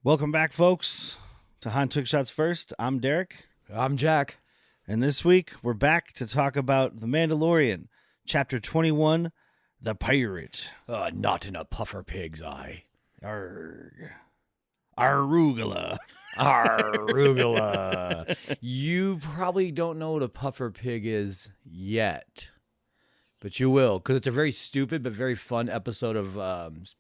Welcome back, folks, to Han Took Shots First. I'm Derek, I'm Jack. and this week we're back to talk about The Mandalorian, Chapter 21, The Pirate. Not in a puffer pig's eye. Arrgh. Arugula. Arugula. You probably don't know what a puffer pig is yet, but you will, because it's a very stupid but very fun episode of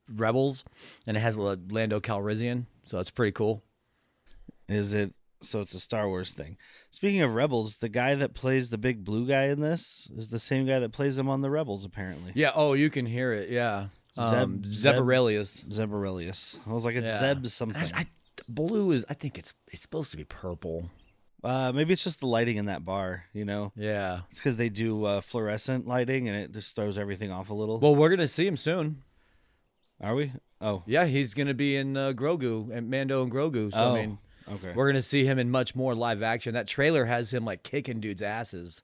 Rebels, and it has Lando Calrissian, so it's pretty cool. Is it? So it's a Star Wars thing. Speaking of Rebels, the guy that plays the big blue guy in this is the same guy that plays him on the Rebels, apparently. Yeah, oh, you can hear it, yeah. Zeb Aurelius. Zeb Aurelius. I was like, it's Yeah. Zeb something. Blue is, I think it's supposed to be purple. Maybe it's just the lighting in that bar, you know? Yeah. It's because they do fluorescent lighting, and it just throws everything off a little. Well, we're going to see him soon. Are we? Oh. Yeah, he's going to be in Grogu, and Mando and Grogu. So, Oh, I mean, okay. we're going to see him in much more live action. That trailer has him, like, kicking dudes' asses.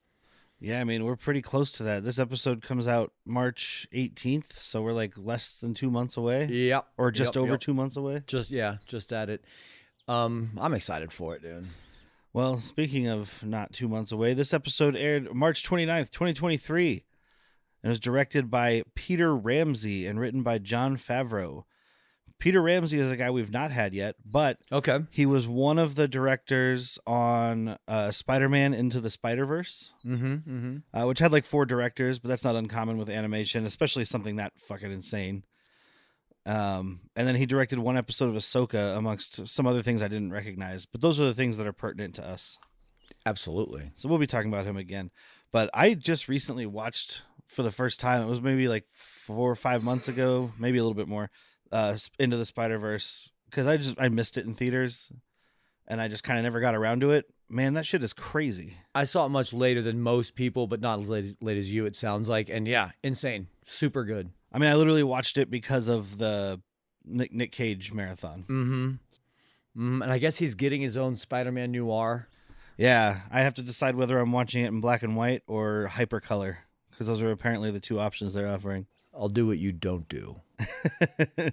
Yeah, I mean, we're pretty close to that. This episode comes out March 18th, so we're like less than 2 months away. Yep. Or just over Yep. 2 months away. Just at it. I'm excited for it, dude. Well, speaking of not 2 months away, this episode aired March 29th, 2023. And was directed by Peter Ramsey and written by Jon Favreau. Peter Ramsey is a guy we've not had yet, but Okay. he was one of the directors on Spider-Man Into the Spider-Verse, which had like 4 directors, but that's not uncommon with animation, especially something that fucking insane. And then he directed 1 episode of Ahsoka, amongst some other things I didn't recognize, but those are the things that are pertinent to us. Absolutely. So we'll be talking about him again. But I just recently watched for the first time, it was maybe like 4 or 5 months ago, maybe a little bit more, Into the Spider-Verse, because I missed it in theaters, and I just kind of never got around to it. Man, that shit is crazy. I saw it much later than most people, but not as late as you, it sounds like. And yeah, insane. Super good. I mean, I literally watched it because of the Nick Cage marathon. And I guess he's getting his own Spider-Man noir. Yeah, I have to decide whether I'm watching it in black and white or hypercolor, because those are apparently the 2 options they're offering. I'll do what you don't do. Because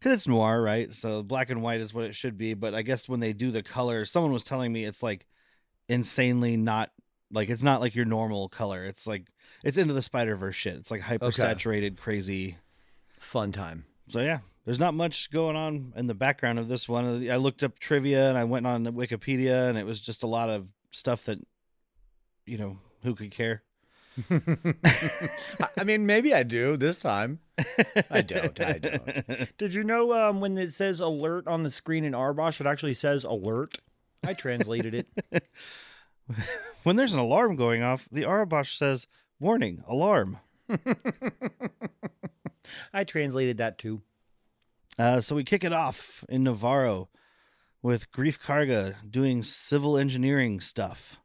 it's noir, right? So black and white is what it should be. But I guess when they do the color, someone was telling me it's like insanely not, like it's not like your normal color. It's like, it's Into the Spider-Verse shit. It's like hyper saturated, crazy. Fun time. So yeah, there's not much going on in the background of this one. I looked up trivia and I went on Wikipedia, and it was just a lot of stuff that, you know, who could care? I mean, maybe I do this time. I don't. Did you know when it says alert on the screen in Arbosh, it actually says alert? I translated it. When there's an alarm going off, the Arabosh says, warning, alarm. I translated that too. So we kick it off in Nevarro with Greef Karga doing civil engineering stuff.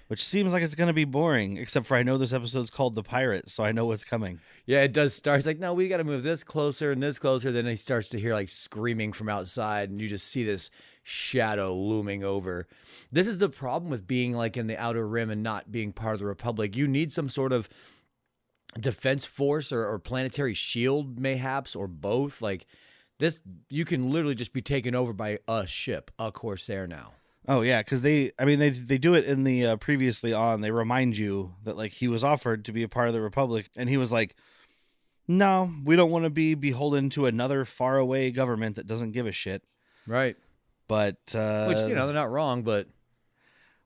Which seems like it's going to be boring, except for I know this episode's called The Pirate, so I know what's coming. Yeah, it does start. It's like, no, we got to move this closer and this closer. Then he starts to hear like screaming from outside, and you just see this shadow looming over. This is the problem with being like in the Outer Rim and not being part of the Republic. You need some sort of defense force or planetary shield, mayhaps, or both. Like this, you can literally just be taken over by a ship, a Corsair now. Oh yeah, because they do it in the previously on. They remind you that like he was offered to be a part of the Republic, and he was like, "No, we don't want to be beholden to another faraway government that doesn't give a shit." Right. But which, you know, they're not wrong, but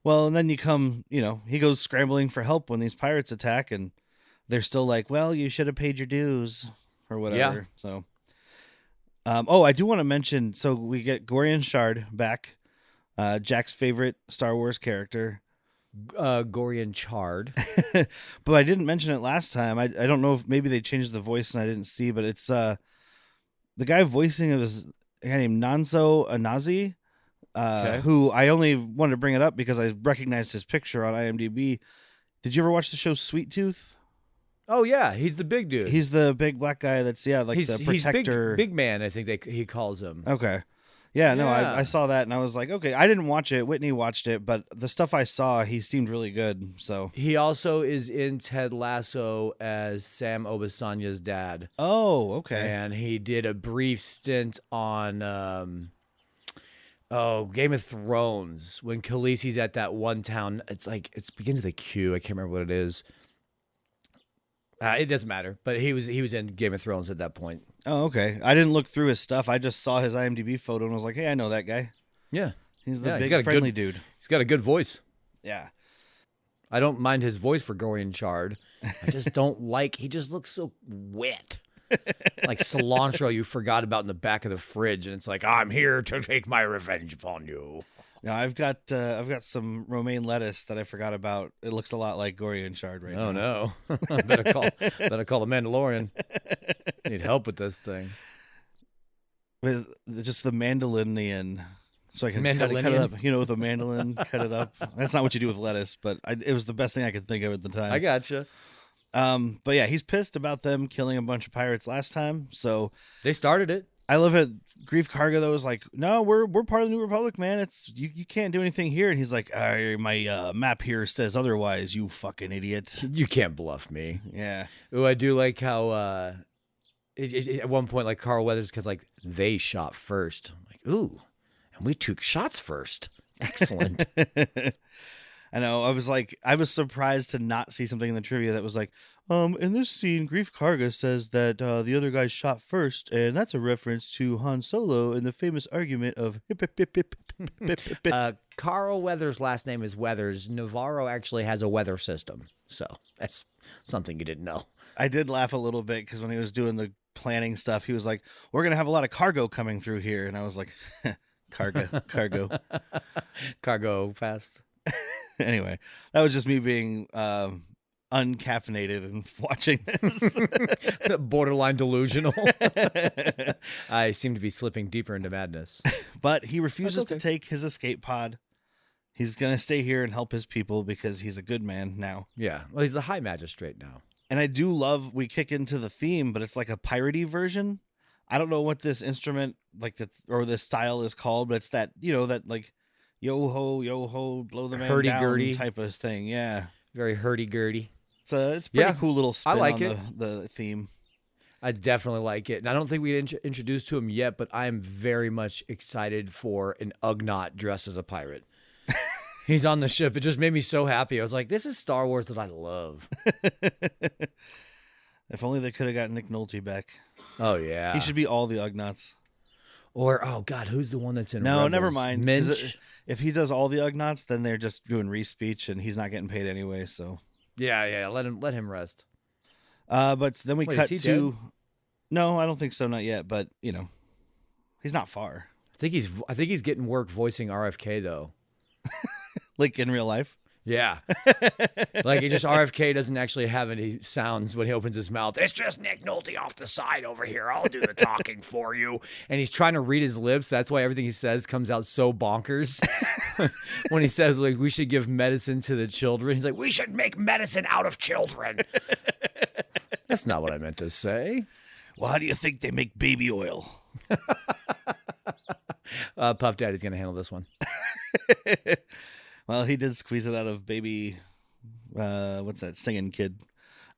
well, and then he goes scrambling for help when these pirates attack, and they're still like, "Well, you should have paid your dues," or whatever. Yeah. So, I do want to mention. So we get Gorian Shard back. Jack's favorite Star Wars character, Gorian Shard. But I didn't mention it last time. I don't know if maybe they changed the voice and I didn't see, but it's the guy voicing it was a guy named Nanso Anazi, who I only wanted to bring it up because I recognized his picture on IMDb. Did you ever watch the show Sweet Tooth? Oh yeah, he's the big dude. He's the big black guy that's the protector. He's big man, I think he calls him. Okay. Yeah, no, Yeah. I saw that and I was like, okay, I didn't watch it. Whitney watched it, but the stuff I saw, he seemed really good. So he also is in Ted Lasso as Sam Obasanya's dad. Oh, okay. And he did a brief stint on Oh, Game of Thrones. When Khaleesi's at that one town, it's like it begins with a Q. I can't remember what it is. It doesn't matter. But he was in Game of Thrones at that point. Oh, okay. I didn't look through his stuff. I just saw his IMDb photo and was like, hey, I know that guy. Yeah. He's the big friendly dude. He's got a good voice. Yeah. I don't mind his voice for Gorian Shard. I just don't like, he just looks so wet. Like cilantro you forgot about in the back of the fridge, and it's like, I'm here to take my revenge upon you. Now I've got some romaine lettuce that I forgot about. It looks a lot like Gorian Shard right now. Oh no. better call the Mandalorian. Need help with this thing. With just the mandolinian. So I can cut it up, with a mandolin, cut it up. That's not what you do with lettuce, but it was the best thing I could think of at the time. I gotcha. But yeah, he's pissed about them killing a bunch of pirates last time. So they started it. I love it. Greef Karga though was like, "No, we're part of the New Republic, man. It's you can't do anything here." And he's like, "My map here says otherwise. You fucking idiot. You can't bluff me." Yeah. Oh, I do like how at one point, like Carl Weathers, because like they shot first. I'm like, ooh, and we took shots first. Excellent. I know. I was surprised to not see something in the trivia that was like, in this scene, Greef Karga says that the other guy shot first, and that's a reference to Han Solo in the famous argument of hip, hip, hip, hip, hip, hip, hip. Carl Weathers' last name is Weathers. Nevarro actually has a weather system, so that's something you didn't know. I did laugh a little bit because when he was doing the planning stuff, he was like, "We're gonna have a lot of cargo coming through here," and I was like, cargo. Cargo fast." Anyway, that was just me being uncaffeinated and watching this. Borderline delusional. I seem to be slipping deeper into madness. But he refuses to take his escape pod. He's going to stay here and help his people because he's a good man now. Yeah. Well, he's the High Magistrate now. And I do love, we kick into the theme, but it's like a piratey version. I don't know what this instrument or this style is called, but it's that, that like, yo ho, blow the man hurdy-gurdy down type of thing. Yeah. Very hurdy-gurdy. It's pretty cool little spin I like on it. The theme. I definitely like it. And I don't think we introduced to him yet, but I am very much excited for an Ugnaught dressed as a pirate. He's on the ship. It just made me so happy. I was like, this is Star Wars that I love. If only they could have got Nick Nolte back. Oh, yeah. He should be all the Ugnaughts. Or, oh, God, who's the one that's in No, Rebels? never mind. Minch? If he does all the Ugnaughts, then they're just doing re-speech, and he's not getting paid anyway, so... Yeah. Let him rest. But then we cut is he to... dead? No, I don't think so, not yet, but, he's not far. I think he's getting work voicing RFK, though. Like in real life? Yeah. Like, he just RFK doesn't actually have any sounds when he opens his mouth. It's just Nick Nolte off the side over here. I'll do the talking for you. And he's trying to read his lips. That's why everything he says comes out so bonkers. When he says, like, we should give medicine to the children, he's like, we should make medicine out of children. That's not what I meant to say. Well, how do you think they make baby oil? Puff Daddy's going to handle this one. Well, he did squeeze it out of baby, what's that, singing kid.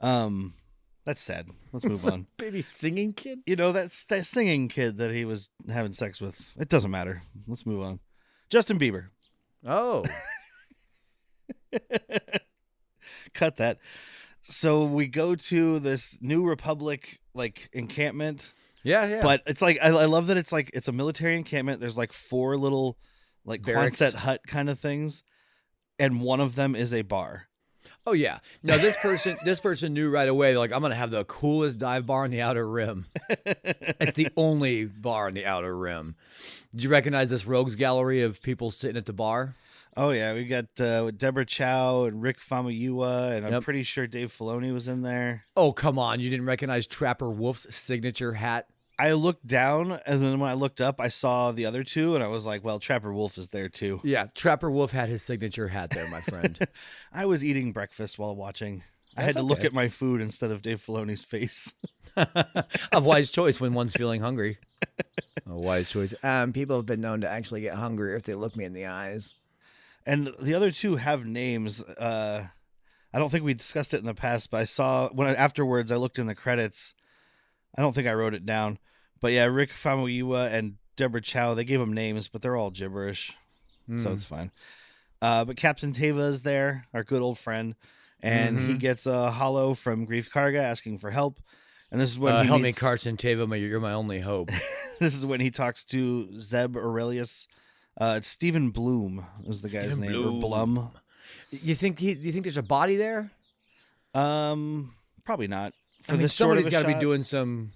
That's sad. Let's move on. Baby singing kid? That's that singing kid that he was having sex with. It doesn't matter. Let's move on. Justin Bieber. Oh. Cut that. So we go to this New Republic, encampment. Yeah. But it's like, I love that it's a military encampment. There's 4 little, barracks. Quonset hut kind of things. And one of them is a bar. Oh yeah. No, this person knew right away, I'm going to have the coolest dive bar on the Outer Rim. It's the only bar on the Outer Rim. Did you recognize this rogues gallery of people sitting at the bar? Oh yeah, we got Deborah Chow and Rick Famuyiwa, and I'm pretty sure Dave Filoni was in there. Oh, come on. You didn't recognize Trapper Wolf's signature hat? I looked down, and then when I looked up, I saw the other two, and I was like, well, Trapper Wolf is there too. Yeah, Trapper Wolf had his signature hat there, my friend. I was eating breakfast while watching. I had to look at my food instead of Dave Filoni's face. A wise choice when one's feeling hungry. A wise choice. People have been known to actually get hungry if they look me in the eyes. And the other two have names. I don't think we discussed it in the past, but I saw afterwards I looked in the credits. I don't think I wrote it down, but yeah, Rick Famuyiwa and Deborah Chow. They gave them names, but they're all gibberish, so it's fine. But Captain Teva is there, our good old friend, and he gets a holo from Greef Karga asking for help. And this is when he help meets... me, Carson Teva. You're my only hope. This is when he talks to Zeb Aurelius. It's Stephen Bloom is the guy's name, or Blum. You think there's a body there? Probably not. Somebody's got to be doing some.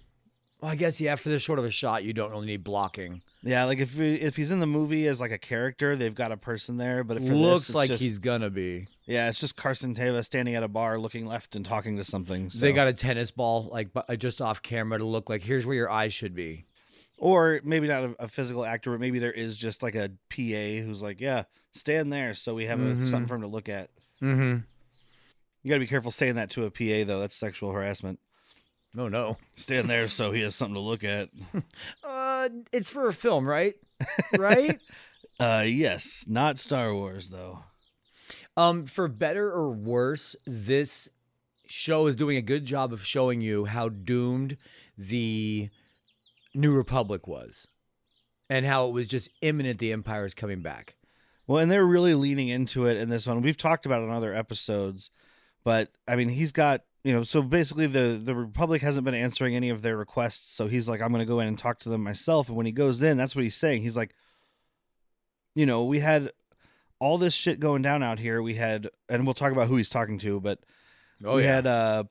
Well, I guess for this short of a shot, you don't really need blocking. Yeah, like if he's in the movie as like a character, they've got a person there. But for looks this, like he's gonna be. Yeah, it's just Carson Teva standing at a bar, looking left and talking to something. So. They got a tennis ball like just off camera to look like here's where your eyes should be. Or maybe not a physical actor, but maybe there is just like a PA who's like, yeah, stand there so we have something for him to look at. Mm-hmm. You got to be careful saying that to a PA, though. That's sexual harassment. Oh, no. Stand there so he has something to look at. It's for a film, right? Right? Yes. Not Star Wars, though. For better or worse, this show is doing a good job of showing you how doomed the New Republic was and how it was just imminent the Empire is coming back. Well, and they're really leaning into it in this one. We've talked about it in other episodes, but I mean, he's got, so basically the Republic hasn't been answering any of their requests. So he's like, I'm going to go in and talk to them myself. And when he goes in, that's what he's saying. He's like, we had all this shit going down out here. We had, and we'll talk about who he's talking to, but we had, Moff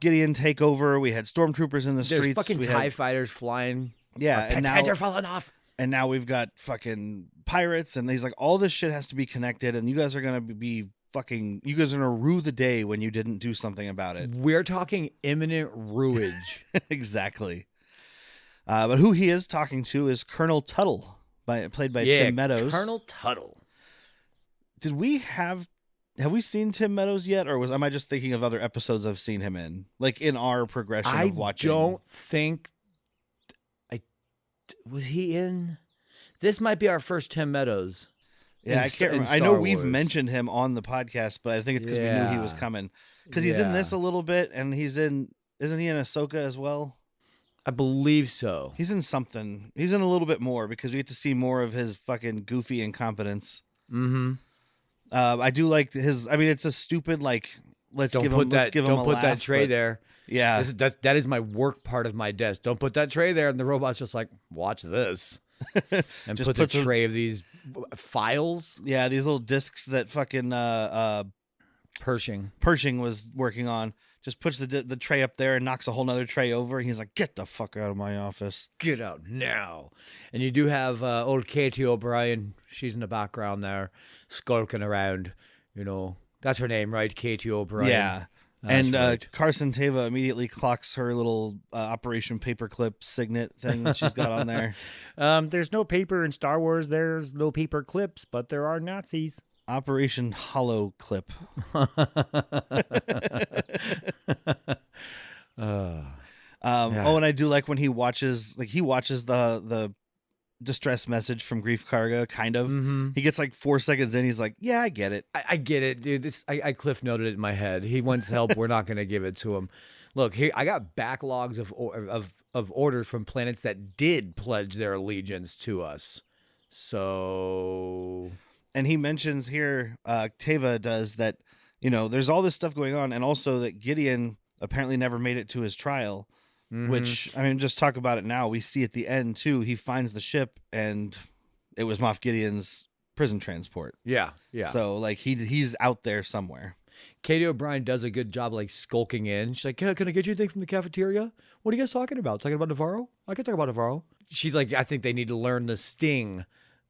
Gideon take over. We had stormtroopers in the streets. There's fucking TIE fighters flying. Yeah. And heads are falling off. And now we've got fucking pirates, and he's like, all this shit has to be connected, and you guys are going to be you guys are going to rue the day when you didn't do something about it. We're talking imminent ruinage. Exactly. But who he is talking to is Colonel Tuttle, played by Tim Meadows. Colonel Tuttle. Did we have we seen Tim Meadows yet, or am I just thinking of other episodes I've seen him in, like in our progression of watching? I don't think. Was he in? This might be our first Tim Meadows. Yeah, I can't remember. I know we've mentioned him on the podcast, but I think it's because we knew he was coming. Because he's in this a little bit, and isn't he in Ahsoka as well? I believe so. He's in something. He's in a little bit more because we get to see more of his fucking goofy incompetence. Mm-hmm. I do like his. I mean, it's a stupid like. Don't put that tray there. Yeah, that is my work part of my desk. Don't put that tray there. And the robot's just like, watch this, and just put the tray of these files. Yeah, these little discs that fucking Pershing was working on. Just puts the tray up there and knocks a whole nother tray over, and he's like, "Get the fuck out of my office! Get out now!" And you do have old Katie O'Brien. She's in the background there, skulking around. That's her name, right? Katie O'Brien. Yeah. And right. Carson Teva immediately clocks her little Operation Paperclip signet thing that she's got on there. There's no paper in Star Wars. There's no paper clips, but there are Nazis. Operation Hollow Clip. Oh, and I do like when he watches the distress message from Greef Karga, kind of. Mm-hmm. He gets like 4 seconds in, he's like, yeah, I get it. I get it, dude. I cliff noted it in my head. He wants help. We're not going to give it to him. Look, here I got backlogs of orders from planets that did pledge their allegiance to us. So, and he mentions here, Teva does that, there's all this stuff going on, and also that Gideon apparently never made it to his trial. Mm-hmm. Which, I mean, just talk about it now. We see at the end, too, he finds the ship, and it was Moff Gideon's prison transport. Yeah. So, like, he's out there somewhere. Katie O'Brien does a good job, like, skulking in. She's like, can I get you anything from the cafeteria? What are you guys talking about? Talking about Nevarro? I can talk about Nevarro. She's like, I think they need to learn the sting,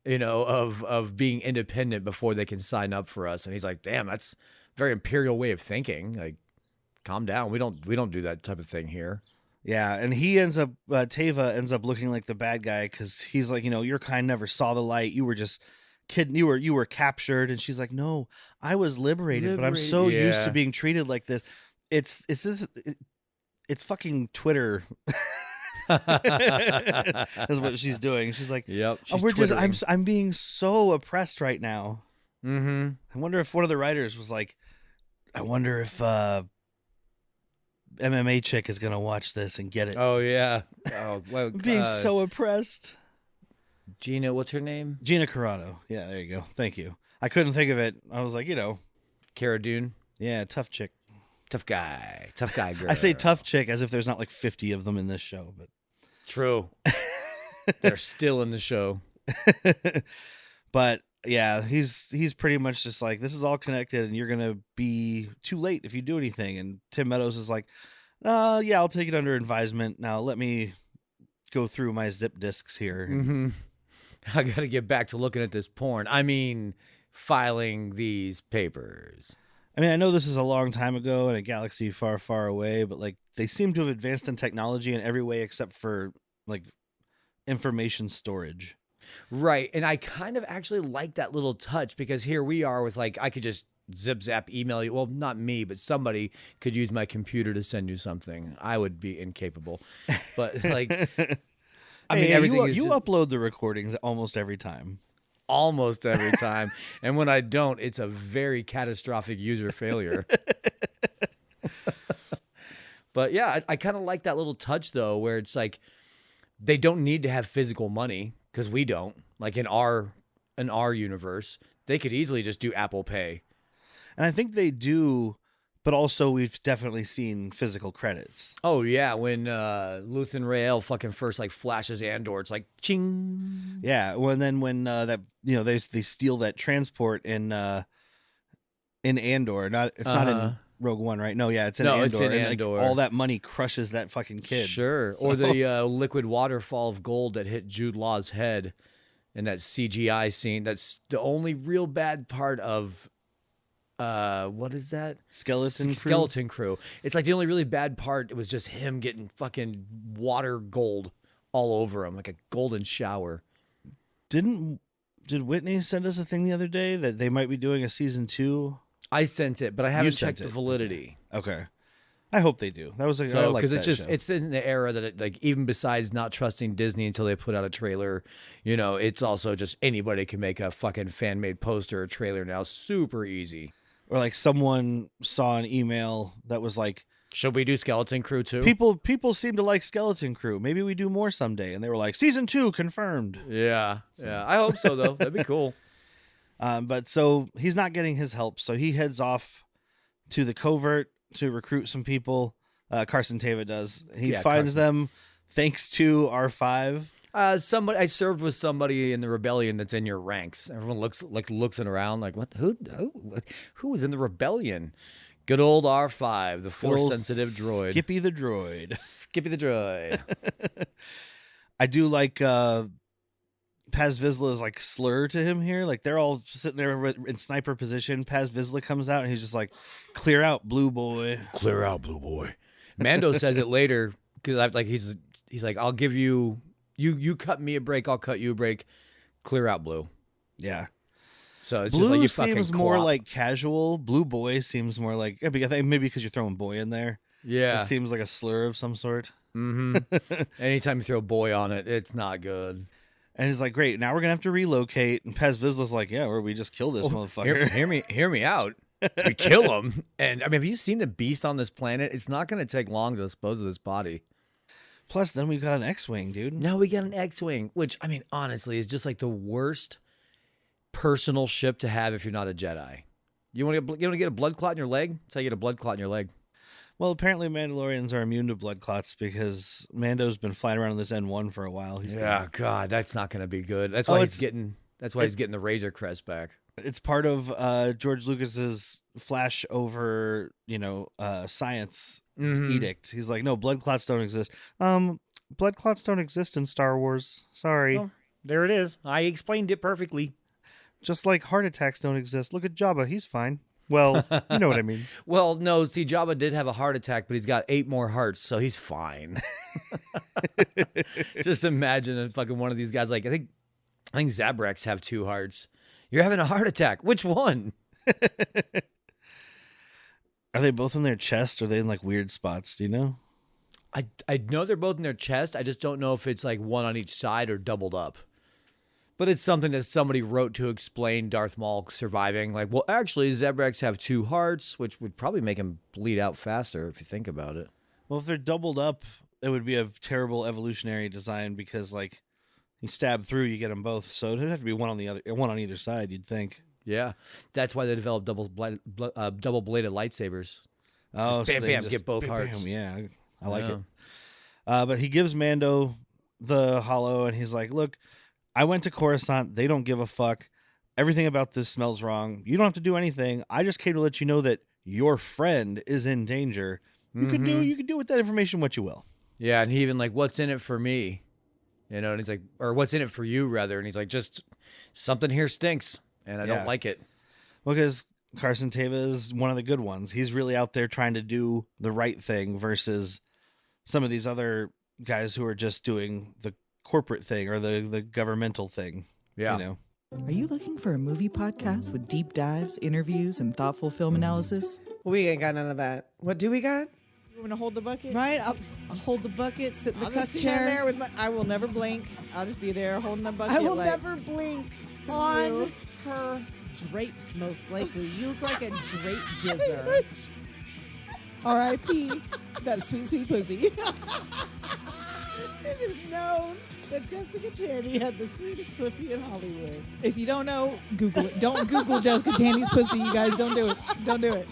of being independent before they can sign up for us. And he's like, damn, that's a very imperial way of thinking. Like, calm down. We don't do that type of thing here. Yeah, and he Teva ends up looking like the bad guy because he's like, your kind never saw the light. You were just kidding. You were captured, and she's like, no, I was liberated, but I'm so used to being treated like this. It's fucking Twitter. That's what she's doing. She's like, yep. I'm being so oppressed right now. Mm-hmm. I wonder if one of the writers was like, I wonder if MMA chick is gonna watch this and get it. Oh yeah. Oh, well, I'm being so oppressed. Gina, what's her name? Gina Carano. Yeah, there you go. Thank you. I couldn't think of it. I was like, Cara Dune. yeah, tough chick. Tough guy girl. I say tough chick as if there's not like 50 of them in this show, but True. They're still in the show. but yeah, he's pretty much just like, this is all connected and you're gonna be too late if you do anything. And Tim Meadows is like, yeah, I'll take it under advisement. Now let me go through my zip disks here. Mm-hmm. I gotta get back to looking at this porn. I mean, filing these papers. I mean, I know this is a long time ago in a galaxy far, far away, but like they seem to have advanced in technology in every way except for like information storage. Right. And I kind of actually like that little touch because here we are with like, I could just zip zap email you. Well, not me, but somebody could use my computer to send you something. I would be incapable. But like, I mean, everything you upload the recordings almost every time. Almost every time. And when I don't, it's a very catastrophic user failure. But yeah, I kind of like that little touch though, where it's like they don't need to have physical money because we don't. Like in our universe, they could easily just do Apple Pay. And I think they do, but also we've definitely seen physical credits. Oh yeah, when Luthen Rael fucking first like flashes Andor, it's like ching. Yeah, well, and then when that they steal that transport in Andor, not in Rogue One, right? No, yeah, it's in Andor. It's in and, Andor. Like, all that money crushes that fucking kid. Sure, or the liquid waterfall of gold that hit Jude Law's head in that CGI scene. That's the only real bad part of. What is that? Skeleton Crew. It's like the only really bad part. It was just him getting fucking water gold all over him, like a golden shower. Did Whitney send us a thing the other day that they might be doing a season 2? I sent it, but I haven't checked the validity. Okay. I hope they do. That was like, because it's in the era that like even besides not trusting Disney until they put out a trailer, it's also just anybody can make a fucking fan made poster or trailer now, super easy. Or like someone saw an email that was like, should we do Skeleton Crew too? People seem to like Skeleton Crew. Maybe we do more someday. And they were like, season 2 confirmed. Yeah. Yeah. I hope so though. That'd be cool. But so he's not getting his help. So he heads off to the covert to recruit some people. Carson Teva does. He finds them thanks to R5. Somebody I served with somebody in the rebellion that's in your ranks. Everyone looks around like, what? Who was in the rebellion? Good old R5, the force sensitive droid. Skippy the droid. Skippy the droid. I do like Paz Vizsla is like slur to him here. Like they're all sitting there in sniper position. Paz Vizsla comes out and he's just like, "Clear out, blue boy. Clear out, blue boy." Mando says it later because he's like, "I'll give you." You cut me a break, I'll cut you a break. Clear out, blue. Yeah. So it's blue just like you seems fucking more like casual. Blue boy seems more like maybe because you're throwing boy in there. Yeah. It seems like a slur of some sort. Mm-hmm. Anytime you throw boy on it, it's not good. And he's like, great, now we're gonna have to relocate. And Paz Vizsla's like, yeah, or we just kill this motherfucker. Hear me out. We kill him. And I mean, have you seen the beast on this planet? It's not gonna take long to dispose of this body. Plus, then we've got an X-Wing, dude. Now we got an X-Wing, which, I mean, honestly, is just like the worst personal ship to have if you're not a Jedi. You want to get a blood clot in your leg? That's how you get a blood clot in your leg. Well, apparently Mandalorians are immune to blood clots because Mando's been flying around on this N1 for a while. God, that's not going to be good. That's why he's getting the Razor Crest back. It's part of George Lucas's flash over, science edict. He's like, no, blood clots don't exist. Blood clots don't exist in Star Wars. Sorry. Well, there it is. I explained it perfectly. Just like heart attacks don't exist. Look at Jabba. He's fine. Well, you know what I mean. Well, no, see, Jabba did have a heart attack, but he's got 8 more hearts, so he's fine. Just imagine a fucking one of these guys. Like, I think Zabraks have 2 hearts. You're having a heart attack. Which one? Are they both in their chest? Or are they in like weird spots? Do you know? I know they're both in their chest. I just don't know if it's like one on each side or doubled up. But it's something that somebody wrote to explain Darth Maul surviving. Like, well, actually, Zabraks have 2 hearts, which would probably make him bleed out faster if you think about it. Well, if they're doubled up, it would be a terrible evolutionary design because, like, you stab through, you get them both. So it'd have to be one on either side. You'd think. Yeah, that's why they developed double-bladed lightsabers. Oh, just bam, so bam, get both bam, hearts. Yeah, I like it. But he gives Mando the hollow, and he's like, "Look, I went to Coruscant. They don't give a fuck. Everything about this smells wrong. You don't have to do anything. I just came to let you know that your friend is in danger. You can do with that information what you will." Yeah, and he even like, "What's in it for me?" And he's like, or "What's in it for you?" rather, and he's like, "Just something here stinks, and I don't like it." Well, because Carson Teva is one of the good ones. He's really out there trying to do the right thing versus some of these other guys who are just doing the corporate thing or the governmental thing. Yeah. You know? Are you looking for a movie podcast with deep dives, interviews, and thoughtful film analysis? We ain't got none of that. What do we got? You want to hold the bucket? Right? I'll hold the bucket, sit in the I'll cuss just chair. stand there with my. I will never blink. I'll just be there holding the bucket. I will like, never blink on her drapes, most likely. You look like a drape jizzer. R.I.P. That sweet, sweet pussy. It is known that Jessica Tandy had the sweetest pussy in Hollywood. If you don't know, Google it. Don't Google Jessica Tandy's pussy, you guys. Don't do it. Don't do it.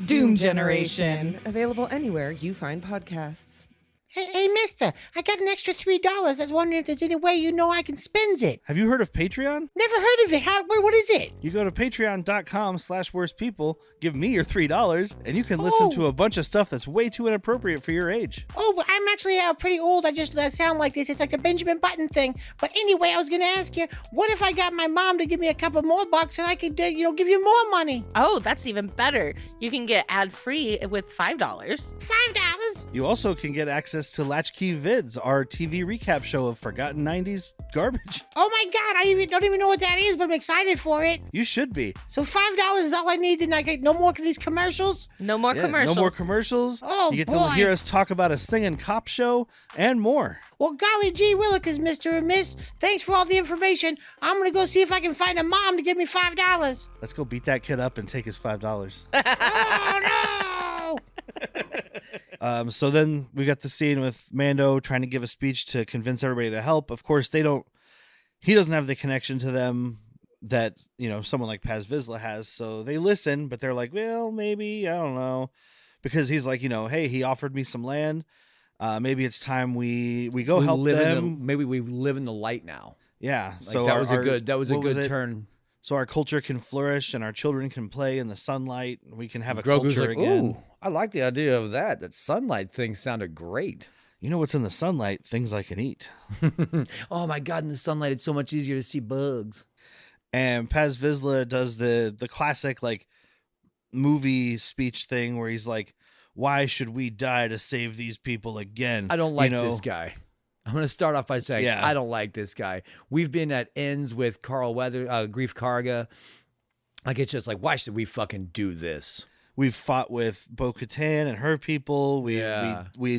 Doom Generation. Available anywhere you find podcasts. Hey, mister, I got an extra $3. I was wondering if there's any way you know I can spend it. Have you heard of Patreon? Never heard of it. What is it? You go to patreon.com/worstpeople, give me your $3, and you can listen to a bunch of stuff that's way too inappropriate for your age. Oh, well, I'm actually pretty old. I just sound like this. It's like the Benjamin Button thing. But anyway, I was going to ask you, what if I got my mom to give me a couple more bucks and I could, give you more money? Oh, that's even better. You can get ad-free with $5. $5? You also can get access to Latchkey Vids, our TV recap show of forgotten 90s garbage. Oh my God, I don't even know what that is, but I'm excited for it. You should be. So $5 is all I need, and I get no more of these commercials? No more commercials. No more commercials. Oh, you get boy. to hear us talk about a singing cop show and more. Well, golly gee willikers, Mr. and Miss. Thanks for all the information. I'm going to go see if I can find a mom to give me $5. Let's go beat that kid up and take his $5. Oh, no! So then we got the scene with Mando trying to give a speech to convince everybody to help. Of course, he doesn't have the connection to them that, someone like Paz Vizsla has. So they listen, but they're like, well, maybe, I don't know. Because he's like, hey, he offered me some land. Maybe it's time we go help them. Maybe we live in the light now. Yeah. Like, so that was a good turn. So our culture can flourish and our children can play in the sunlight. We can have a Grogu's culture like, again. ooh, I like the idea of that. That sunlight thing sounded great. You know what's in the sunlight? Things I can eat. Oh my God, in the sunlight, it's so much easier to see bugs. And Paz Vizsla does the classic like movie speech thing where he's like, why should we die to save these people again? I don't like this guy. I'm going to start off by saying, Yeah. I don't like this guy. We've been at ends with Greef Karga. Like, it's just like, why should we fucking do this? We've fought with bo-katan and her people. We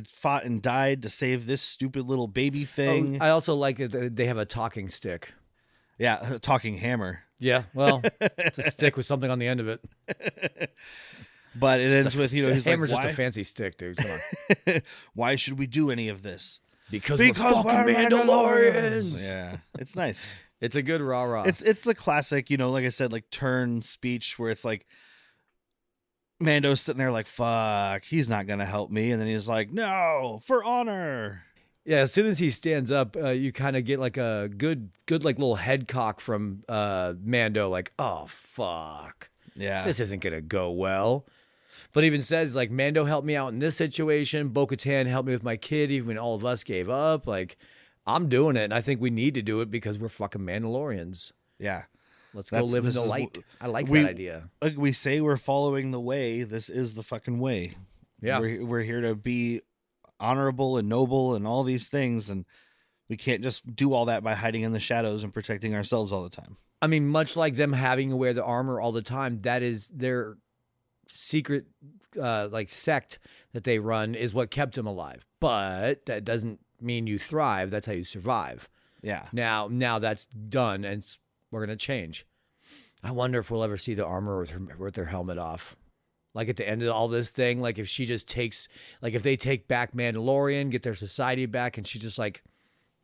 fought and died to save this stupid little baby thing. I also like that they have a talking stick. Yeah, a talking hammer. Yeah, well, it's a stick with something on the end of it. But it ends with, he's hammer's like, just a fancy stick, dude. Come on. Why should we do any of this? Because we're fucking Mandalorians. Yeah, it's nice. It's a good rah-rah. It's the classic, like I said, like turn speech where it's like Mando's sitting there like, fuck, he's not going to help me. And then he's like, no, for honor. Yeah, as soon as he stands up, you kind of get like a good like little head cock from Mando, like, oh, fuck. Yeah. This isn't going to go well. But even says, like, Mando helped me out in this situation. Bo-Katan helped me with my kid, even when all of us gave up. Like, I'm doing it, and I think we need to do it because we're fucking Mandalorians. Yeah. Let's go live in the light. I like that idea. Like we say we're following the way. This is the fucking way. Yeah. We're here to be honorable and noble and all these things, and we can't just do all that by hiding in the shadows and protecting ourselves all the time. I mean, much like them having to wear the armor all the time, that is their secret like sect that they run is what kept them alive. But that doesn't mean you thrive. That's how you survive. Yeah. Now that's done, and we're gonna change. I wonder if we'll ever see the armor with their helmet off. Like at the end of all this thing, like if she just takes, like if they take back Mandalorian, get their society back, and she just like,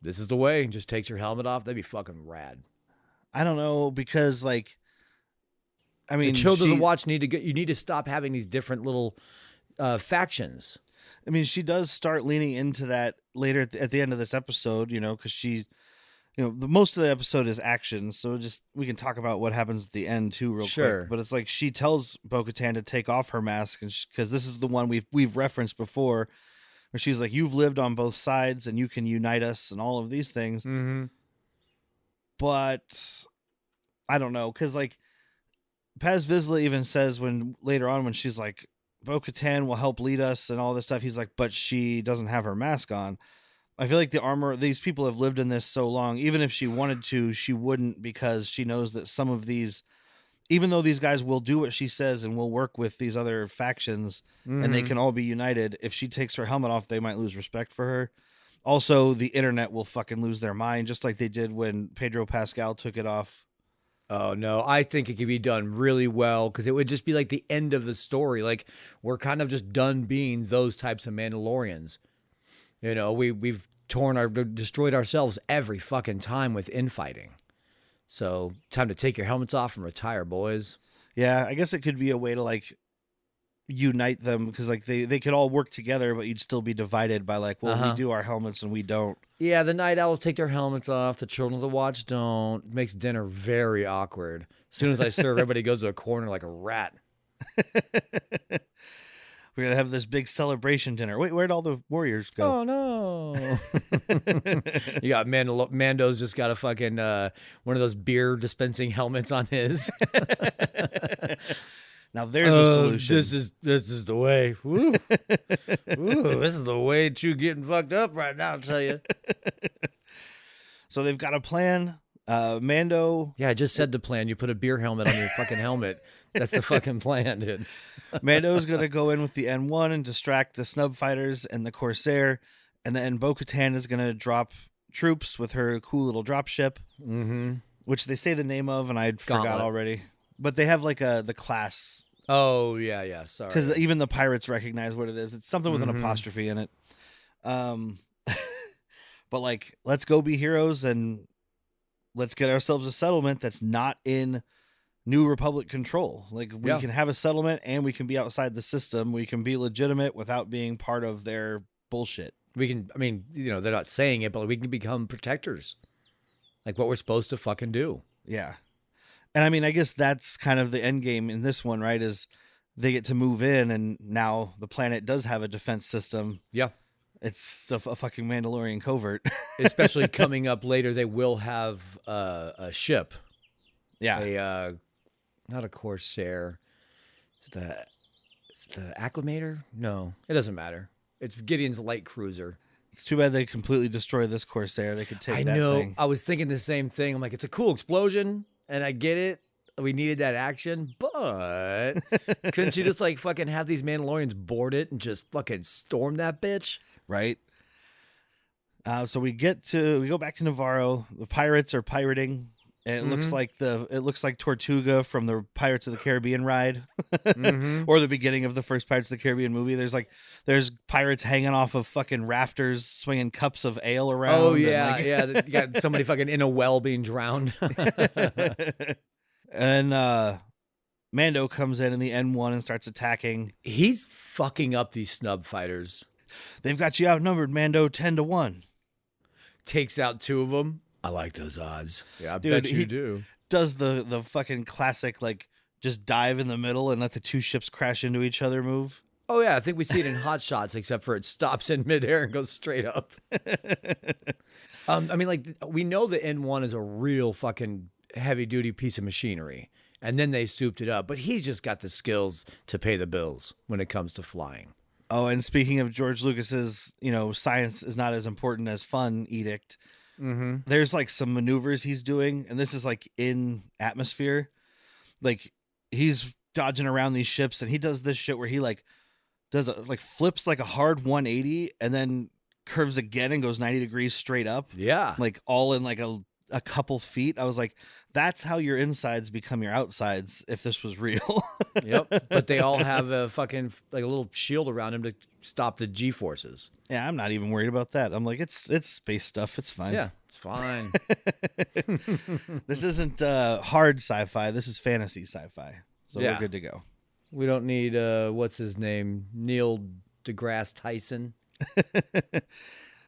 this is the way, and just takes her helmet off, that'd be fucking rad. I don't know, because like, I mean, the Children of the Watch need to get. You need to stop having these different little factions. I mean, she does start leaning into that later at the end of this episode, you know, because she, you know, most of the episode is action, so we can talk about what happens at the end too, real quick. But it's like she tells bo-katan to take off her mask, and because this is the one we've referenced before, where she's like, "You've lived on both sides, and you can unite us," and all of these things. Mm-hmm. But I don't know, because like Paz Vizsla even says later on when she's like, Bo-Katan will help lead us and all this stuff, he's like, but she doesn't have her mask on. I feel like the armor, these people have lived in this so long, even if she wanted to, she wouldn't, because she knows that some of these, even though these guys will do what she says and will work with these other factions, and they can all be united, if she takes her helmet off, they might lose respect for her. Also, the internet will fucking lose their mind, just like they did when Pedro Pascal took it off. Oh, no, I think it could be done really well, because it would just be like the end of the story. Like, we're kind of just done being those types of Mandalorians. You know, we've destroyed ourselves every fucking time with infighting. So, time to take your helmets off and retire, boys. Yeah, I guess it could be a way to, like, unite them, because like they could all work together, but you'd still be divided by like, well, we do our helmets and we don't. Yeah, the Night Owls take their helmets off, the Children of the Watch don't. It makes dinner very awkward. As soon as I serve, everybody goes to a corner like a rat. We're gonna have this big celebration dinner. Wait, where'd all the warriors go? Oh no. You got Mando's just got a fucking one of those beer dispensing helmets on his. Now there's a solution. This is the way. Woo. Ooh, this is the way to getting fucked up right now, I'll tell you. So they've got a plan. Mando. Yeah, I just said the plan. You put a beer helmet on your fucking helmet. That's the fucking plan, dude. Mando's going to go in with the N1 and distract the snub fighters and the Corsair. And then Bo-Katan is going to drop troops with her cool little drop ship, which they say the name of, and I forgot already. But they have like the class. Oh, yeah, sorry. Because even the pirates recognize what it is. It's something with an apostrophe in it. But like, let's go be heroes and let's get ourselves a settlement that's not in New Republic control. Like, we can have a settlement and we can be outside the system. We can be legitimate without being part of their bullshit. We can, I mean, you know, they're not saying it, but we can become protectors. Like what we're supposed to fucking do. Yeah. And I mean, I guess that's kind of the end game in this one, right? Is they get to move in, and now the planet does have a defense system. Yeah. It's a fucking Mandalorian covert. Especially coming up later, they will have a ship. Yeah. Not a Corsair. Is it the Acclimator? No, it doesn't matter. It's Gideon's light cruiser. It's too bad they completely destroyed this Corsair. They could take that thing. I was thinking the same thing. I'm like, it's a cool explosion. And I get it. We needed that action, but couldn't you just like fucking have these Mandalorians board it and just fucking storm that bitch? Right. So we go back to Nevarro. The pirates are pirating. It looks like Tortuga from the Pirates of the Caribbean ride, or the beginning of the first Pirates of the Caribbean movie. There's pirates hanging off of fucking rafters, swinging cups of ale around. Oh yeah, You got somebody fucking in a well being drowned. And Mando comes in the N1 and starts attacking. He's fucking up these snub fighters. They've got you outnumbered, Mando, 10-1. Takes out two of them. I like those odds. Yeah, I Dude, bet you do. Does the fucking classic, like, just dive in the middle and let the two ships crash into each other move? Oh, yeah. I think we see it in Hot Shots, except for it stops in midair and goes straight up. I mean, like, we know the N1 is a real fucking heavy-duty piece of machinery, and then they souped it up. But he's just got the skills to pay the bills when it comes to flying. Oh, and speaking of George Lucas's, science is not as important as fun edict, there's like some maneuvers he's doing, and this is like in atmosphere. Like, he's dodging around these ships, and he does this shit where he like flips like a hard 180 and then curves again and goes 90 degrees straight up. Yeah. Like all in like a a couple feet. I was like, that's how your insides become your outsides if this was real. Yep. But they all have a fucking like a little shield around them to stop the G forces. Yeah, I'm not even worried about that. I'm like, it's space stuff. It's fine. Yeah, it's fine. This isn't hard sci-fi. This is fantasy sci-fi. So Yeah. we're good to go. We don't need what's his name, Neil deGrasse Tyson,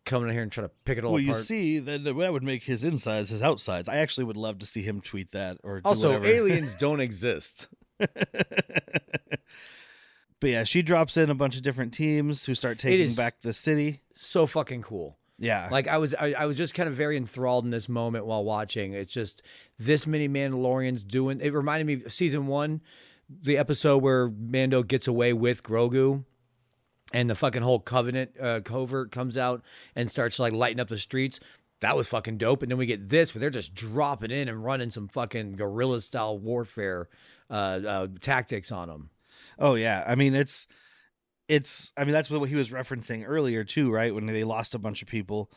coming in here and trying to pick it all Well, apart. you see, that would make his insides his outsides. I actually would love to see him tweet that or do Also, whatever. aliens don't exist. But yeah, she drops in a bunch of different teams who start taking is- back the city. So fucking cool. Yeah. Like I was just kind of very enthralled in this moment while watching. It's just this many Mandalorians doing. It reminded me of season 1, the episode where Mando gets away with Grogu, and the fucking whole Covenant covert comes out and starts like lighting up the streets. That was fucking dope. And then we get this where they're just dropping in and running some fucking guerrilla style warfare tactics on them. Oh yeah. I mean, it's. I mean, that's what he was referencing earlier too, right? When they lost a bunch of people.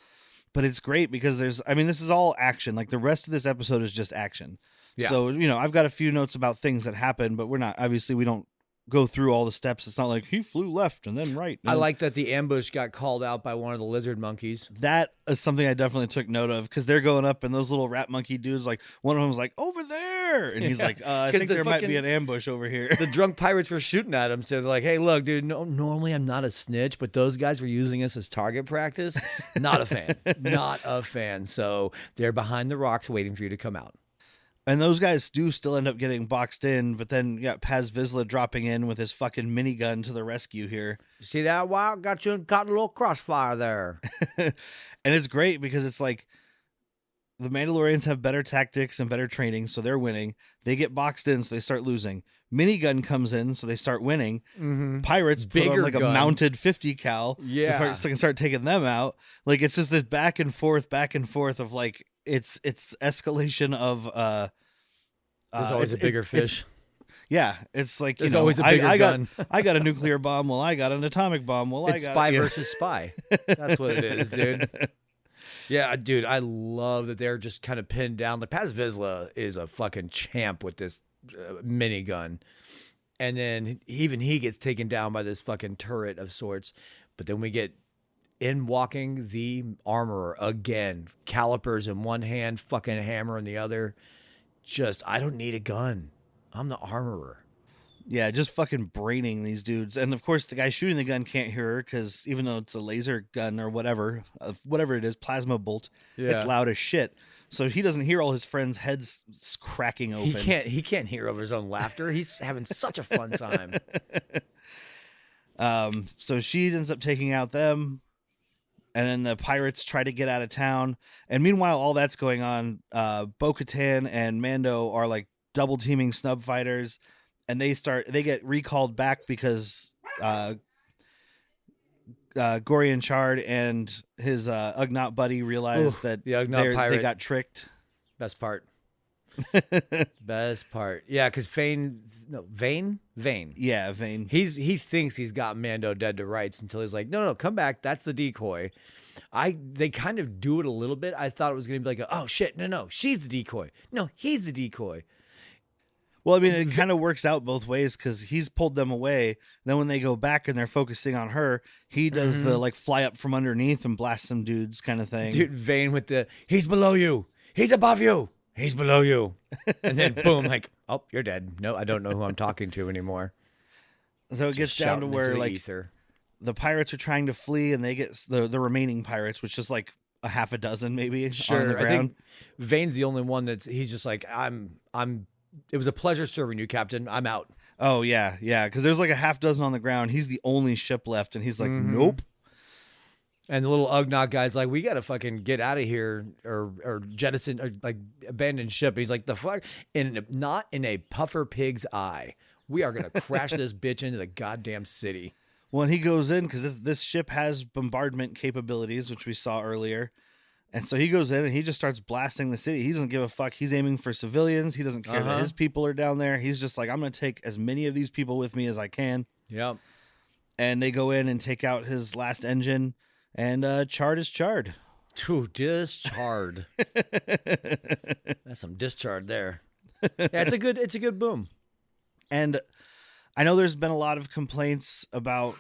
But it's great because this is all action. Like the rest of this episode is just action. Yeah. So, I've got a few notes about things that happen, but we don't go through all the steps. It's not like he flew left and then right. I And like that the ambush got called out by one of the lizard monkeys. that is something I definitely took note of because they're going up and those little rat monkey dudes, like one of them's like over there. And he's Yeah, like, I 'cause think the there might be fucking- an ambush over here. The drunk pirates were shooting at him. So they're like, hey, look, dude, normally I'm not a snitch, but those guys were using us as target practice. Not a fan. Not a fan. So they're behind the rocks waiting for you to come out. And those guys do still end up getting boxed in, but then you got Paz Vizsla dropping in with his fucking minigun to the rescue here. You see that? Wow, got you caught in a little crossfire there. And it's great because it's like the Mandalorians have better tactics and better training, so they're winning. They get boxed in, so they start losing. Minigun comes in, so they start winning. Mm-hmm. Pirates put on Bigger like gun. a mounted 50 cal Yeah. so can start taking them out. Like it's just this back and forth of like it's escalation of There's always a bigger fish. Yeah, it's like There's always a bigger I gun. I got a nuclear bomb. Well, I got an atomic bomb. Well, It's I got spy versus spy. That's what it is, dude. Yeah, dude, I love that they're just kind of pinned down. Like Paz Vizsla is a fucking champ with this minigun. And then even he gets taken down by this fucking turret of sorts. But then we get in walking the armorer again. Calipers in one hand, fucking hammer in the other. Just, I don't need a gun. I'm the armorer. Yeah, just fucking braining these dudes. And of course, the guy shooting the gun can't hear her because even though it's a laser gun or whatever it is, plasma bolt, it's Yeah. loud as shit. So he doesn't hear all his friends' heads cracking open. He can't hear over his own laughter. He's having such a fun time. So she ends up taking out them. And then the pirates try to get out of town. And meanwhile, all that's going on, bo-katan and Mando are like double teaming snub fighters. And they get recalled back because Gorian Shard and his Ugnaught buddy realized that the Ugnaught pirate. they got tricked. Best part. Best part. Yeah, because Vane. Yeah, Vane. He thinks he's got Mando dead to rights until he's like, no, come back. That's the decoy. They kind of do it a little bit. I thought it was going to be like, oh shit, no, she's the decoy. No, he's the decoy. Well, I mean, it kind of works out both ways because he's pulled them away. Then when they go back and they're focusing on her, he does the like fly up from underneath and blast some dudes kind of thing. Dude, Vane with the, he's below you. He's above you. He's below you. And then boom, like, oh, you're dead. No, I don't know who I'm talking to anymore. So it gets Just down to shouting into where the like ether. the pirates are trying to flee and they get the remaining pirates, which is like a half a dozen maybe on the Sure, I ground. think Vane's the only one he's just like, it was a pleasure serving you, Captain. I'm out. Oh yeah, because there's like a half dozen on the ground. He's the only ship left, and he's like, Mm-hmm. nope. And the little Ugnaught guy's like, we got to fucking get out of here or jettison or like abandon ship. He's like, the fuck? Not in a puffer pig's eye. We are going to crash this bitch into the goddamn city. Well, and he goes in because this ship has bombardment capabilities, which we saw earlier. And so he goes in and he just starts blasting the city. He doesn't give a fuck. He's aiming for civilians. He doesn't care that his people are down there. He's just like, I'm going to take as many of these people with me as I can. Yep. And they go in and take out his last engine. And Chard is Chard. Ooh, discharge. That's some discharge there. Yeah, it's a good boom. And I know there's been a lot of complaints about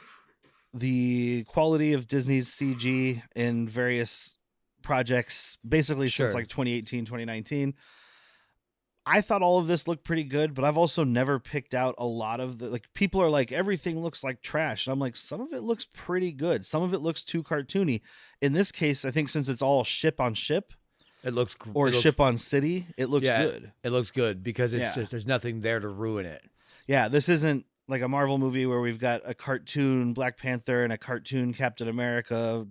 the quality of Disney's CG in various projects, basically since like 2018, 2019. I thought all of this looked pretty good, but I've also never picked out a lot of the, like, people are like, everything looks like trash. And I'm like, some of it looks pretty good. Some of it looks too cartoony. In this case, I think since it's all ship on ship, ship on city, it looks good. It looks good because it's just, there's nothing there to ruin it. Yeah. This isn't like a Marvel movie where we've got a cartoon Black Panther and a cartoon Captain America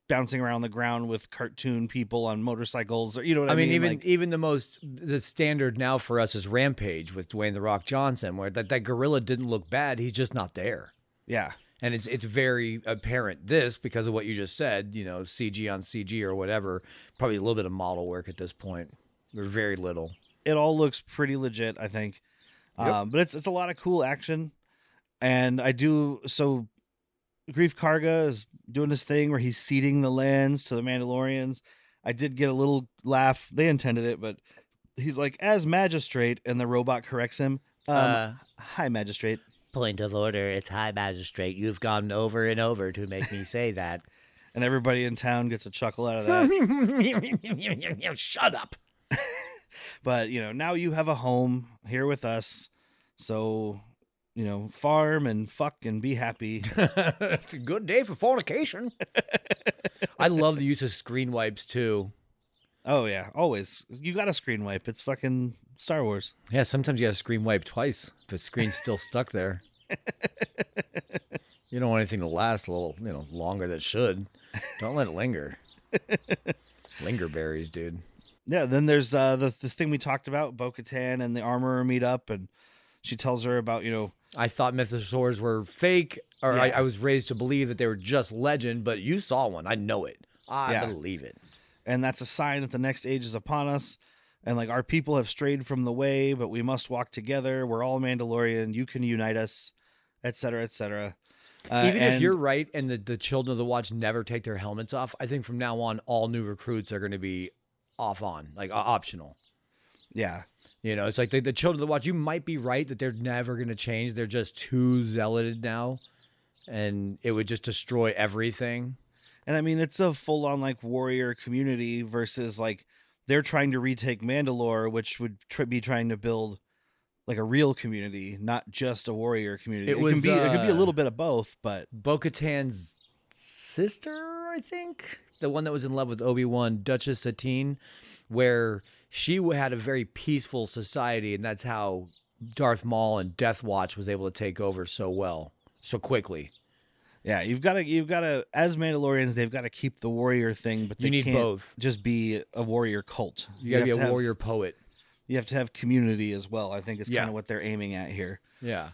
bouncing around the ground with cartoon people on motorcycles, or you know what I mean? Even the standard now for us is Rampage with Dwayne "The Rock" Johnson, where that gorilla didn't look bad. He's just not there. Yeah. And it's very apparent this because of what you just said, you know, CG on CG or whatever, probably a little bit of model work at this point. Or very little. It all looks pretty legit, I think. But it's a lot of cool action. And Greef Karga is doing this thing where he's ceding the lands to the Mandalorians. I did get a little laugh. They intended it, but he's like, as magistrate, and the robot corrects him. Hi, magistrate. Point of order. It's hi, magistrate. You've gone over and over to make me say that. And everybody in town gets a chuckle out of that. Shut up. But, you know, now you have a home here with us. So, you know, farm and fuck and be happy. It's a good day for fornication. I love the use of screen wipes too. Oh yeah, always. You got a screen wipe. It's fucking Star Wars. Yeah, sometimes you got to screen wipe twice if the screen's still stuck there. You don't want anything to last a little, you know, longer than it should. Don't let it linger. Linger berries, dude. Yeah, then there's the thing we talked about, bo-katan and the armorer meet up, and she tells her about, you know, I thought mythosaurs were fake, or Yeah. I was raised to believe that they were just legend, but you saw one. I know it. I believe it. And that's a sign that the next age is upon us. And like, our people have strayed from the way, but we must walk together. We're all Mandalorian. You can unite us, et cetera, et cetera. Even if you're right and the children of the watch never take their helmets off, I think from now on, all new recruits are going to be optional. Yeah. You know, it's like the children of the watch, you might be right that they're never going to change. They're just too zealoted now, and it would just destroy everything. And I mean, it's a full on like warrior community versus like they're trying to retake Mandalore, which would be trying to build like a real community, not just a warrior community. It could be a little bit of both, but Bo-Katan's sister, I think, the one that was in love with Obi-Wan, Duchess Satine, where she had a very peaceful society, and that's how Darth Maul and Death Watch was able to take over so quickly. Yeah, you've got to, as Mandalorians, they've got to keep the warrior thing, but you need can't both. Just be a warrior cult. You got to be a warrior poet. You have to have community as well. I think is kind of what they're aiming at here. Yeah.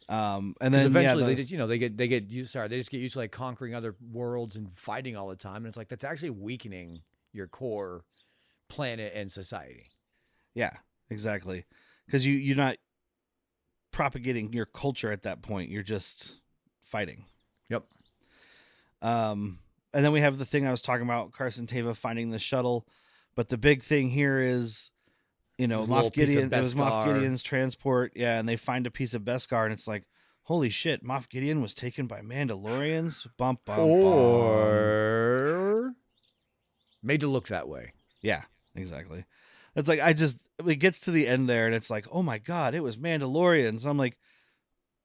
And then eventually they get used to like conquering other worlds and fighting all the time, and it's like that's actually weakening your core planet and society. Yeah, exactly. Because you're not propagating your culture at that point. You're just fighting. Yep. And then we have the thing I was talking about, Carson Teva finding the shuttle. But the big thing here is, you know, Moff Gideon's transport. Yeah, and they find a piece of Beskar, and it's like, holy shit, Moff Gideon was taken by Mandalorians? Bum, bum, or made to look that way. Yeah, exactly. It's like, it gets to the end there, and it's like, oh my God, it was Mandalorians. I'm like,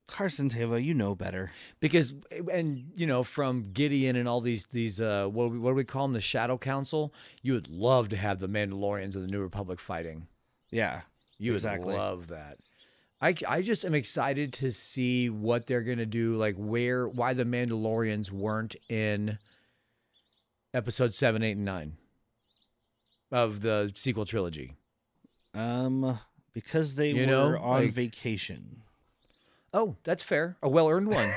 Carson Teva, you know better. Because, and you know, from Gideon and all these what do we call them, the Shadow Council, you would love to have the Mandalorians of the New Republic fighting. Yeah, you would love that. I just am excited to see what they're gonna do, like why the Mandalorians weren't in episode 7, 8, and 9 of the sequel trilogy. Because they were on vacation. Oh, that's fair. A well-earned one.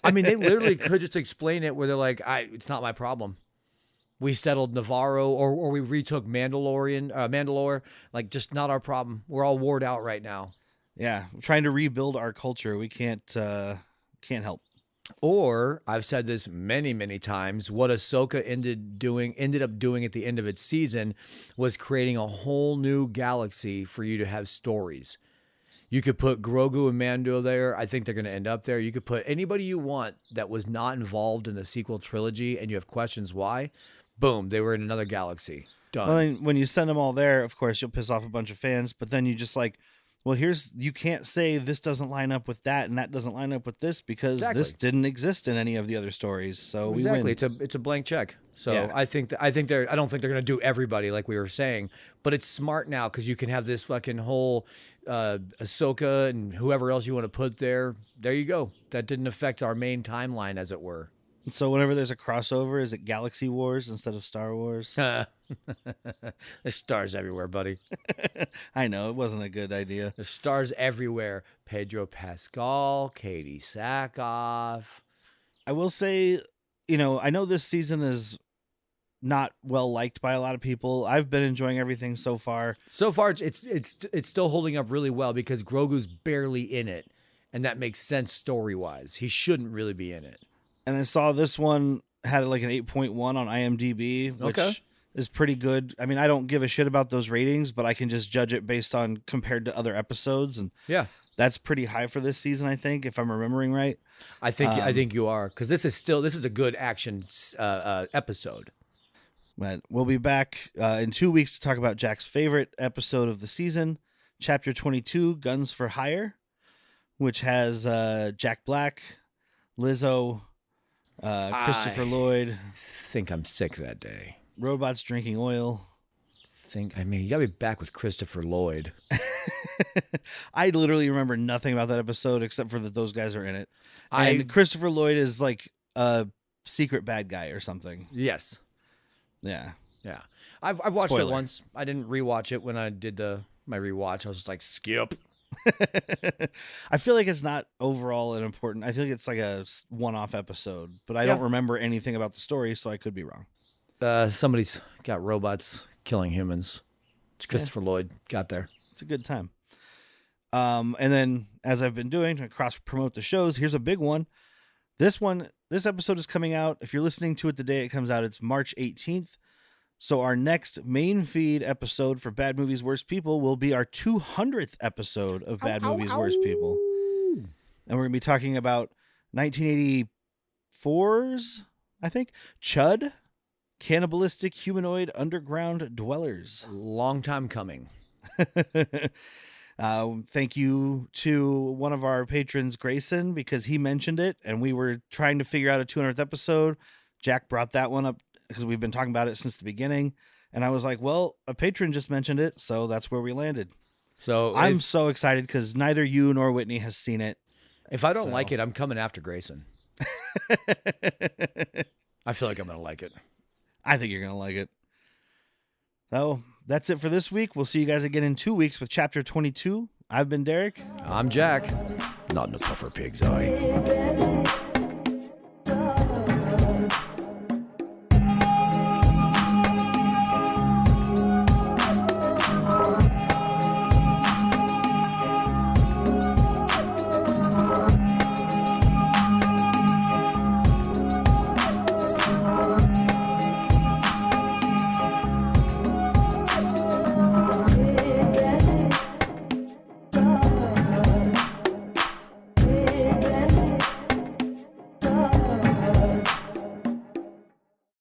I mean, they literally could just explain it where they're like, it's not my problem. We settled Nevarro, or we retook Mandalore. Like, just not our problem. We're all warred out right now. Yeah, we're trying to rebuild our culture. We can't help. Or I've said this many, many times. What Ahsoka ended up doing at the end of its season was creating a whole new galaxy for you to have stories. You could put Grogu and Mando there. I think they're going to end up there. You could put anybody you want that was not involved in the sequel trilogy, and you have questions why. Boom, they were in another galaxy. Done. Well, when you send them all there, of course, you'll piss off a bunch of fans. But then you just like, well, you can't say this doesn't line up with that and that doesn't line up with this because this didn't exist in any of the other stories. So we win. It's a blank check. So yeah. I don't think they're going to do everybody like we were saying, but it's smart now because you can have this fucking whole Ahsoka and whoever else you want to put there. There you go. That didn't affect our main timeline, as it were. So whenever there's a crossover, is it Galaxy Wars instead of Star Wars? There's stars everywhere, buddy. I know, it wasn't a good idea. There's stars everywhere. Pedro Pascal, Katie Sackhoff. I will say, I know this season is not well liked by a lot of people. I've been enjoying everything so far. So far, it's still holding up really well because Grogu's barely in it, and that makes sense story-wise. He shouldn't really be in it. And I saw this one had like an 8.1 on IMDb, which is pretty good. I mean, I don't give a shit about those ratings, but I can just judge it based on compared to other episodes. And yeah, that's pretty high for this season, I think, if I'm remembering right. I think you are, because this is a good action episode. But we'll be back in 2 weeks to talk about Jack's favorite episode of the season, Chapter 22, Guns for Hire, which has Jack Black, Lizzo, Christopher Lloyd. Think I'm sick that day. Robots drinking oil. You gotta be back with Christopher Lloyd. I literally remember nothing about that episode except for that those guys are in it. And Christopher Lloyd is like a secret bad guy or something. Yes. Yeah. Yeah. I've watched it once. I didn't rewatch it when I did my rewatch. I was just like, skip. I feel like it's not overall an important. I feel like it's like a one-off episode, but I don't remember anything about the story, so I could be wrong. Somebody's got robots killing humans. It's Christopher Lloyd. Got there. It's a good time. And then, as I've been doing to cross-promote the shows, here's a big one. This episode is coming out. If you're listening to it the day it comes out, it's March 18th. So our next main feed episode for Bad Movies, Worst People will be our 200th episode of Bad Movies, Worst People. And we're going to be talking about 1984's, I think, Chud, Cannibalistic Humanoid Underground Dwellers. Long time coming. Thank you to one of our patrons, Grayson, because he mentioned it, and we were trying to figure out a 200th episode. Jack brought that one up because we've been talking about it since the beginning. And I was like, well, a patron just mentioned it, so that's where we landed. So I'm so excited because neither you nor Whitney has seen it. If I don't like it, I'm coming after Grayson. I feel like I'm going to like it. I think you're going to like it. So that's it for this week. We'll see you guys again in 2 weeks with Chapter 22. I've been Derek. I'm Jack. Not in a puffer pig's eye.